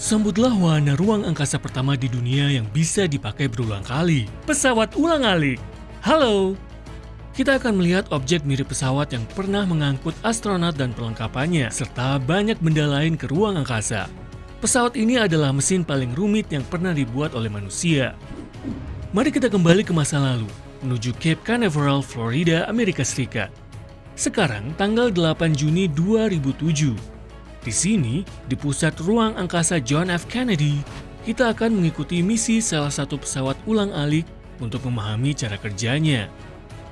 Sambutlah wahana ruang angkasa pertama di dunia yang bisa dipakai berulang kali. Pesawat ulang-alik. Halo. Kita akan melihat objek mirip pesawat yang pernah mengangkut astronot dan perlengkapannya, serta banyak benda lain ke ruang angkasa. Pesawat ini adalah mesin paling rumit yang pernah dibuat oleh manusia. Mari kita kembali ke masa lalu, menuju Cape Canaveral, Florida, Amerika Serikat. Sekarang tanggal 8 Juni 2007. Di sini, di pusat ruang angkasa John F. Kennedy, kita akan mengikuti misi salah satu pesawat ulang-alik untuk memahami cara kerjanya.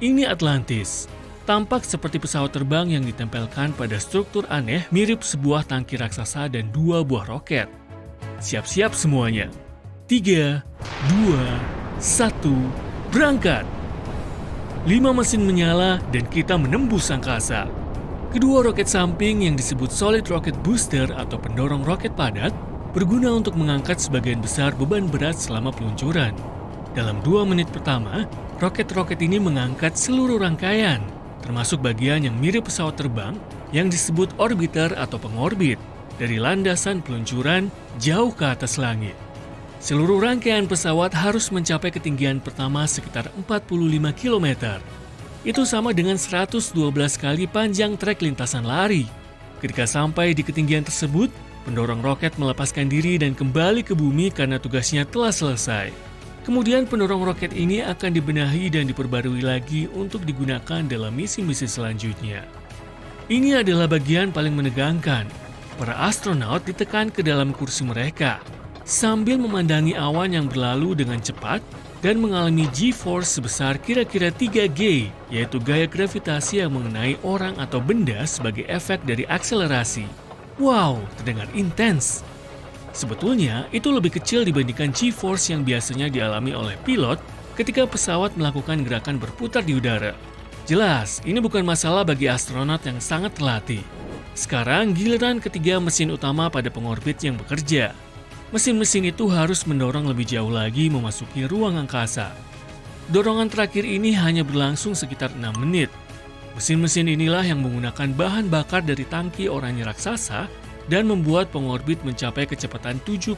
Ini Atlantis, tampak seperti pesawat terbang yang ditempelkan pada struktur aneh mirip sebuah tangki raksasa dan 2 buah roket. Siap-siap semuanya. 3, 2, 1, berangkat! 5 mesin menyala dan kita menembus angkasa. Kedua roket samping yang disebut Solid Rocket Booster atau pendorong roket padat berguna untuk mengangkat sebagian besar beban berat selama peluncuran. Dalam 2 menit pertama, roket-roket ini mengangkat seluruh rangkaian, termasuk bagian yang mirip pesawat terbang yang disebut orbiter atau pengorbit, dari landasan peluncuran jauh ke atas langit. Seluruh rangkaian pesawat harus mencapai ketinggian pertama sekitar 45 km. Itu sama dengan 112 kali panjang trek lintasan lari. Ketika sampai di ketinggian tersebut, pendorong roket melepaskan diri dan kembali ke bumi karena tugasnya telah selesai. Kemudian pendorong roket ini akan dibenahi dan diperbarui lagi untuk digunakan dalam misi-misi selanjutnya. Ini adalah bagian paling menegangkan. Para astronot ditekan ke dalam kursi mereka, sambil memandangi awan yang berlalu dengan cepat dan mengalami G-force sebesar kira-kira 3G, yaitu gaya gravitasi yang mengenai orang atau benda sebagai efek dari akselerasi. Wow, terdengar intens. Sebetulnya, itu lebih kecil dibandingkan G-force yang biasanya dialami oleh pilot ketika pesawat melakukan gerakan berputar di udara. Jelas, ini bukan masalah bagi astronot yang sangat terlatih. Sekarang giliran ketiga mesin utama pada pengorbit yang bekerja. Mesin-mesin itu harus mendorong lebih jauh lagi memasuki ruang angkasa. Dorongan terakhir ini hanya berlangsung sekitar 6 menit. Mesin-mesin inilah yang menggunakan bahan bakar dari tangki oranye raksasa dan membuat pengorbit mencapai kecepatan 7,8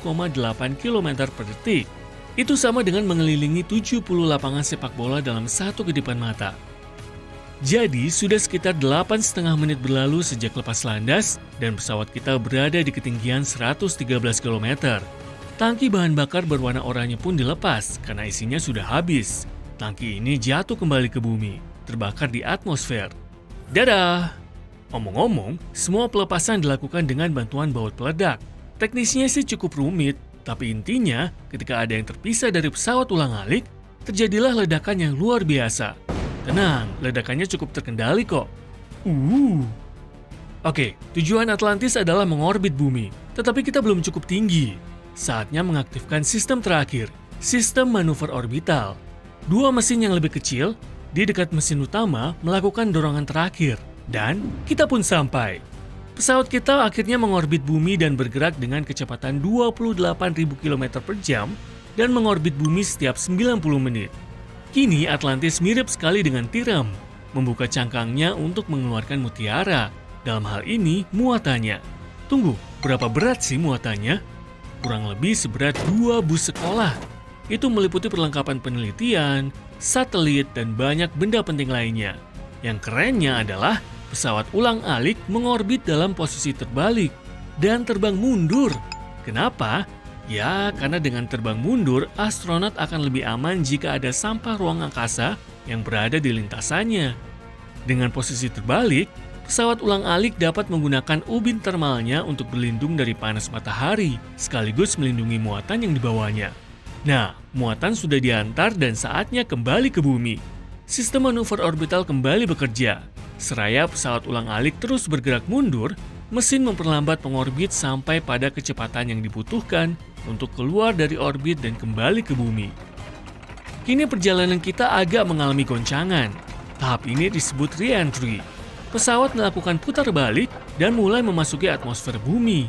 km per detik. Itu sama dengan mengelilingi 70 lapangan sepak bola dalam satu kedipan mata. Jadi, sudah sekitar 8,5 menit berlalu sejak lepas landas dan pesawat kita berada di ketinggian 113 km. Tangki bahan bakar berwarna oranye pun dilepas karena isinya sudah habis. Tangki ini jatuh kembali ke bumi, terbakar di atmosfer. Dadah! Omong-omong, semua pelepasan dilakukan dengan bantuan baut peledak. Teknisnya sih cukup rumit, tapi intinya ketika ada yang terpisah dari pesawat ulang-alik, terjadilah ledakan yang luar biasa. Tenang, ledakannya cukup terkendali kok. Oke, tujuan Atlantis adalah mengorbit bumi, tetapi kita belum cukup tinggi. Saatnya mengaktifkan sistem terakhir, sistem manuver orbital. 2 mesin yang lebih kecil, di dekat mesin utama melakukan dorongan terakhir. Dan kita pun sampai. Pesawat kita akhirnya mengorbit bumi dan bergerak dengan kecepatan 28.000 km per jam dan mengorbit bumi setiap 90 menit. Kini Atlantis mirip sekali dengan tiram, membuka cangkangnya untuk mengeluarkan mutiara. Dalam hal ini, muatannya. Tunggu, berapa berat sih muatannya? Kurang lebih seberat 2 bus sekolah. Itu meliputi perlengkapan penelitian, satelit, dan banyak benda penting lainnya. Yang kerennya adalah pesawat ulang-alik mengorbit dalam posisi terbalik dan terbang mundur. Kenapa? Ya, karena dengan terbang mundur, astronot akan lebih aman jika ada sampah ruang angkasa yang berada di lintasannya. Dengan posisi terbalik, pesawat ulang-alik dapat menggunakan ubin termalnya untuk berlindung dari panas matahari, sekaligus melindungi muatan yang dibawanya. Nah, muatan sudah diantar dan saatnya kembali ke bumi. Sistem manuver orbital kembali bekerja. Seraya pesawat ulang-alik terus bergerak mundur, mesin memperlambat pengorbit sampai pada kecepatan yang dibutuhkan untuk keluar dari orbit dan kembali ke bumi. Kini perjalanan kita agak mengalami goncangan. Tahap ini disebut re-entry. Pesawat melakukan putar balik dan mulai memasuki atmosfer bumi.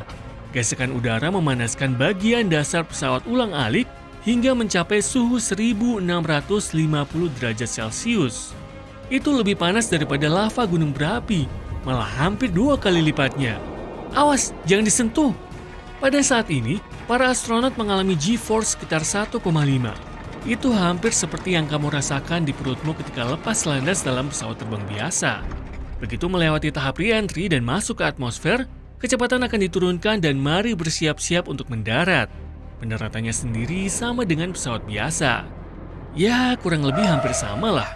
Gesekan udara memanaskan bagian dasar pesawat ulang-alik hingga mencapai suhu 1650 derajat Celcius. Itu lebih panas daripada lava gunung berapi, malah hampir 2 kali lipatnya. Awas, jangan disentuh. Pada saat ini, para astronot mengalami G-force sekitar 1,5. Itu hampir seperti yang kamu rasakan di perutmu ketika lepas landas dalam pesawat terbang biasa. Begitu melewati tahap re-entry dan masuk ke atmosfer, kecepatan akan diturunkan dan mari bersiap-siap untuk mendarat. Pendaratannya sendiri sama dengan pesawat biasa. Ya, kurang lebih hampir sama lah.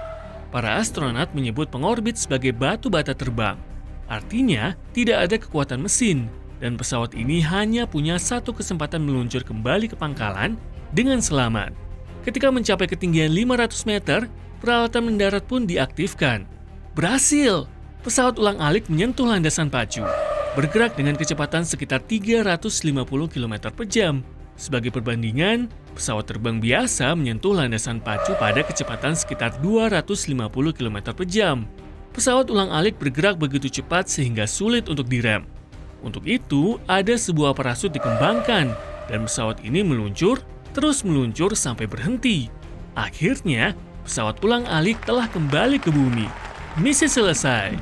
Para astronot menyebut pengorbit sebagai batu bata terbang. Artinya, tidak ada kekuatan mesin, dan pesawat ini hanya punya satu kesempatan meluncur kembali ke pangkalan dengan selamat. Ketika mencapai ketinggian 500 meter, peralatan mendarat pun diaktifkan. Berhasil! Pesawat ulang-alik menyentuh landasan pacu, bergerak dengan kecepatan sekitar 350 km per jam. Sebagai perbandingan, pesawat terbang biasa menyentuh landasan pacu pada kecepatan sekitar 250 km per jam. Pesawat ulang-alik bergerak begitu cepat sehingga sulit untuk direm. Untuk itu, ada sebuah parasut dikembangkan, dan pesawat ini meluncur, terus meluncur sampai berhenti. Akhirnya, pesawat ulang-alik telah kembali ke bumi. Misi selesai.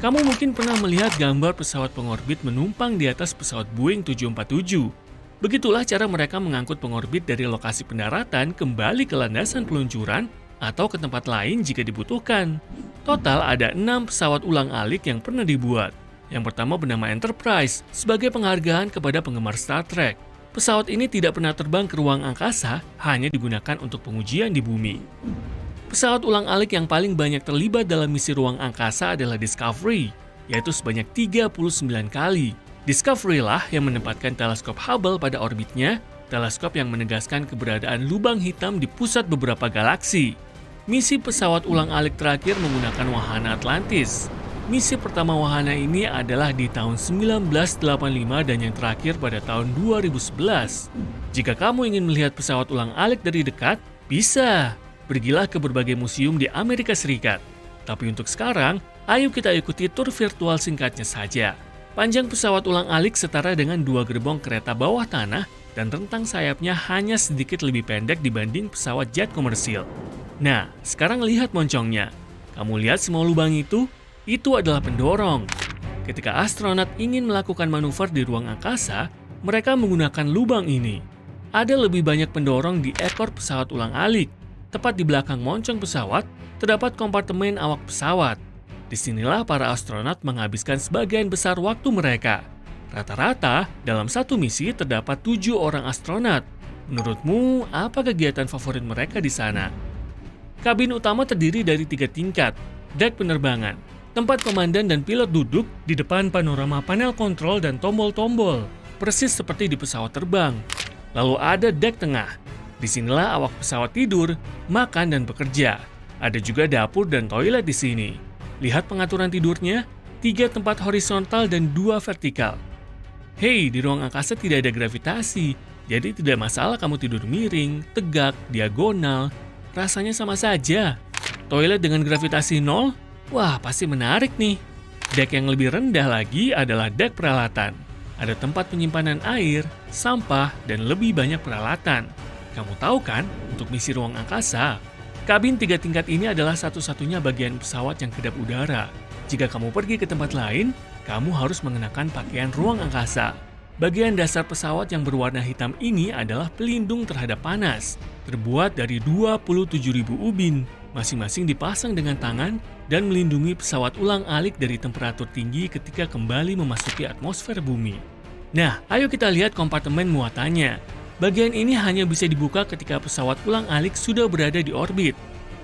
Kamu mungkin pernah melihat gambar pesawat pengorbit menumpang di atas pesawat Boeing 747. Begitulah cara mereka mengangkut pengorbit dari lokasi pendaratan kembali ke landasan peluncuran atau ke tempat lain jika dibutuhkan. Total ada 6 pesawat ulang-alik yang pernah dibuat. Yang pertama bernama Enterprise sebagai penghargaan kepada penggemar Star Trek. Pesawat ini tidak pernah terbang ke ruang angkasa, hanya digunakan untuk pengujian di bumi. Pesawat ulang-alik yang paling banyak terlibat dalam misi ruang angkasa adalah Discovery, yaitu sebanyak 39 kali. Discovery lah yang menempatkan teleskop Hubble pada orbitnya, teleskop yang menegaskan keberadaan lubang hitam di pusat beberapa galaksi. Misi pesawat ulang-alik terakhir menggunakan wahana Atlantis. Misi pertama wahana ini adalah di tahun 1985 dan yang terakhir pada tahun 2011. Jika kamu ingin melihat pesawat ulang-alik dari dekat, bisa. Pergilah ke berbagai museum di Amerika Serikat. Tapi untuk sekarang, ayo kita ikuti tur virtual singkatnya saja. Panjang pesawat ulang-alik setara dengan 2 gerbong kereta bawah tanah dan rentang sayapnya hanya sedikit lebih pendek dibanding pesawat jet komersil. Nah, sekarang lihat moncongnya. Kamu lihat semua lubang itu? Itu adalah pendorong. Ketika astronot ingin melakukan manuver di ruang angkasa, mereka menggunakan lubang ini. Ada lebih banyak pendorong di ekor pesawat ulang-alik. Tepat di belakang moncong pesawat, terdapat kompartemen awak pesawat. Disinilah para astronot menghabiskan sebagian besar waktu mereka. Rata-rata, dalam satu misi terdapat 7 orang astronot. Menurutmu, apa kegiatan favorit mereka di sana? Kabin utama terdiri dari 3 tingkat, dek penerbangan. Tempat komandan dan pilot duduk di depan panorama panel kontrol dan tombol-tombol, persis seperti di pesawat terbang. Lalu ada dek tengah. Disinilah awak pesawat tidur, makan, dan bekerja. Ada juga dapur dan toilet di sini. Lihat pengaturan tidurnya, 3 tempat horizontal dan 2 vertikal. Hei, di ruang angkasa tidak ada gravitasi, jadi tidak masalah kamu tidur miring, tegak, diagonal. Rasanya sama saja. Toilet dengan gravitasi 0? Wah, pasti menarik nih. Dek yang lebih rendah lagi adalah dek peralatan. Ada tempat penyimpanan air, sampah, dan lebih banyak peralatan. Kamu tahu kan, untuk misi ruang angkasa, kabin 3 tingkat ini adalah satu-satunya bagian pesawat yang kedap udara. Jika kamu pergi ke tempat lain, kamu harus mengenakan pakaian ruang angkasa. Bagian dasar pesawat yang berwarna hitam ini adalah pelindung terhadap panas, terbuat dari 27.000 ubin. Masing-masing dipasang dengan tangan dan melindungi pesawat ulang-alik dari temperatur tinggi ketika kembali memasuki atmosfer bumi. Nah, ayo kita lihat kompartemen muatannya. Bagian ini hanya bisa dibuka ketika pesawat ulang-alik sudah berada di orbit.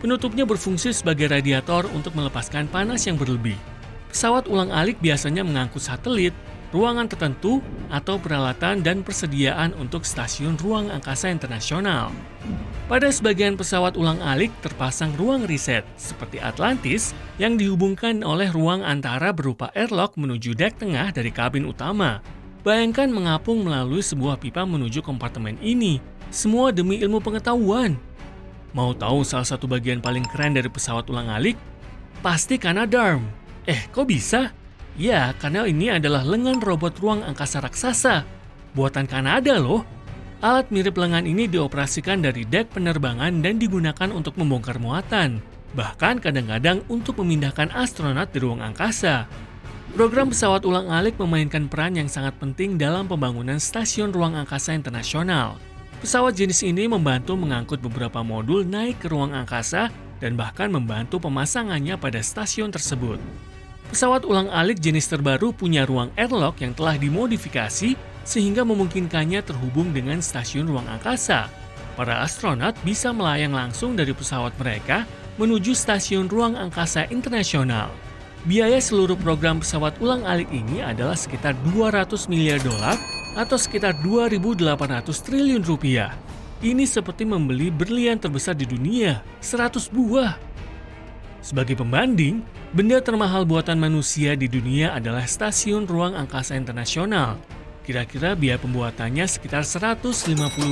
Penutupnya berfungsi sebagai radiator untuk melepaskan panas yang berlebih. Pesawat ulang-alik biasanya mengangkut satelit, ruangan tertentu, atau peralatan dan persediaan untuk stasiun ruang angkasa internasional. Pada sebagian pesawat ulang-alik terpasang ruang riset, seperti Atlantis, yang dihubungkan oleh ruang antara berupa airlock menuju dek tengah dari kabin utama. Bayangkan mengapung melalui sebuah pipa menuju kompartemen ini, semua demi ilmu pengetahuan. Mau tahu salah satu bagian paling keren dari pesawat ulang-alik? Pasti Canadarm. Kok bisa? Ya, karena ini adalah lengan robot ruang angkasa raksasa. Buatan Kanada loh. Alat mirip lengan ini dioperasikan dari dek penerbangan dan digunakan untuk membongkar muatan. Bahkan kadang-kadang untuk memindahkan astronot di ruang angkasa. Program pesawat ulang-alik memainkan peran yang sangat penting dalam pembangunan Stasiun Ruang Angkasa Internasional. Pesawat jenis ini membantu mengangkut beberapa modul naik ke ruang angkasa dan bahkan membantu pemasangannya pada stasiun tersebut. Pesawat ulang-alik jenis terbaru punya ruang airlock yang telah dimodifikasi sehingga memungkinkannya terhubung dengan stasiun ruang angkasa. Para astronot bisa melayang langsung dari pesawat mereka menuju Stasiun Ruang Angkasa Internasional. Biaya seluruh program pesawat ulang-alik ini adalah sekitar 200 miliar dolar atau sekitar 2.800 triliun rupiah. Ini seperti membeli berlian terbesar di dunia, 100 buah. Sebagai pembanding, benda termahal buatan manusia di dunia adalah Stasiun Ruang Angkasa Internasional. Kira-kira biaya pembuatannya sekitar 150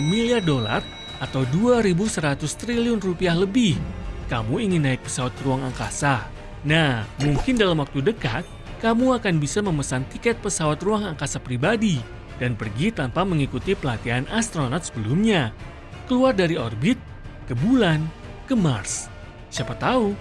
miliar dolar atau 2.100 triliun rupiah lebih. Kamu ingin naik pesawat ke ruang angkasa? Nah, mungkin dalam waktu dekat, kamu akan bisa memesan tiket pesawat ruang angkasa pribadi dan pergi tanpa mengikuti pelatihan astronot sebelumnya. Keluar dari orbit, ke bulan, ke Mars. Siapa tahu,